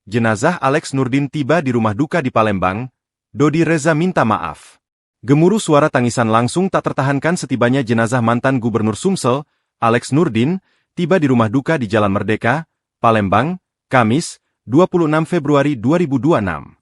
jenazah Alex Nurdin tiba di rumah duka di Palembang. Dodi Reza minta maaf. Gemuruh suara tangisan langsung tak tertahankan setibanya jenazah mantan Gubernur Sumsel, Alex Nurdin, tiba di rumah duka di Jalan Merdeka, Palembang, Kamis, 26 Februari 2026.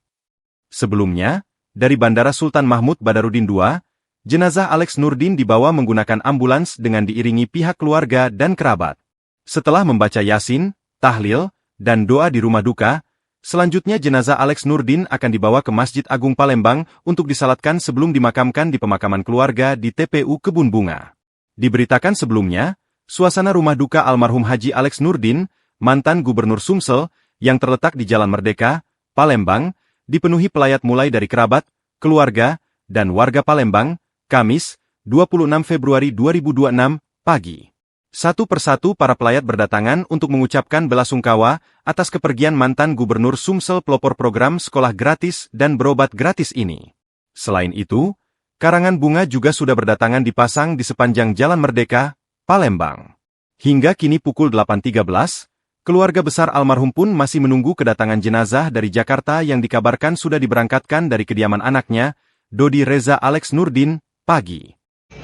Sebelumnya, dari Bandara Sultan Mahmud Badarudin II, jenazah Alex Nurdin dibawa menggunakan ambulans dengan diiringi pihak keluarga dan kerabat. Setelah membaca Yasin, tahlil, dan doa di rumah duka, selanjutnya jenazah Alex Nurdin akan dibawa ke Masjid Agung Palembang untuk disalatkan sebelum dimakamkan di pemakaman keluarga di TPU Kebun Bunga. Diberitakan sebelumnya, suasana rumah duka almarhum Haji Alex Nurdin, mantan Gubernur Sumsel, yang terletak di Jalan Merdeka, Palembang, dipenuhi pelayat mulai dari kerabat, keluarga, dan warga Palembang, Kamis, 26 Februari 2026, pagi. Satu persatu para pelayat berdatangan untuk mengucapkan belasungkawa atas kepergian mantan Gubernur Sumsel pelopor program sekolah gratis dan berobat gratis ini. Selain itu, karangan bunga juga sudah berdatangan dipasang di sepanjang Jalan Merdeka, Palembang. Hingga kini pukul 8.13, keluarga besar almarhum pun masih menunggu kedatangan jenazah dari Jakarta yang dikabarkan sudah diberangkatkan dari kediaman anaknya, Dodi Reza Alex Nurdin, pagi.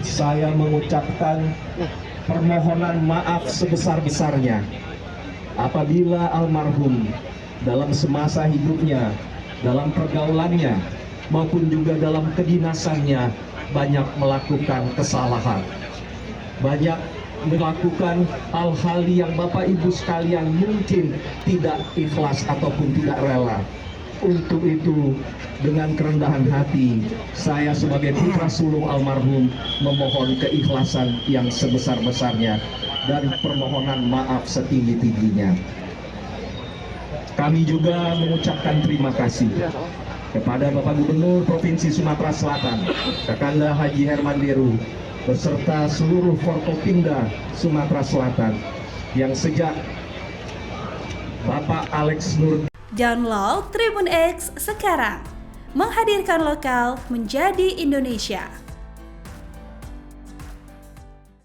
Saya mengucapkan permohonan maaf sebesar-besarnya apabila almarhum dalam semasa hidupnya, dalam pergaulannya, maupun juga dalam kedinasannya banyak melakukan kesalahan. Banyak melakukan hal-hal yang Bapak Ibu sekalian mungkin tidak ikhlas ataupun tidak rela. Untuk itu, dengan kerendahan hati, saya sebagai putra sulung almarhum memohon keikhlasan yang sebesar-besarnya dan permohonan maaf setinggi-tingginya. Kami juga mengucapkan terima kasih kepada Bapak Gubernur Provinsi Sumatera Selatan, Kakanda Haji Herman Deru, beserta seluruh Forkopimda Sumatera Selatan, yang sejak Bapak Alex Nurdin. Download Tribun X sekarang, menghadirkan lokal menjadi Indonesia.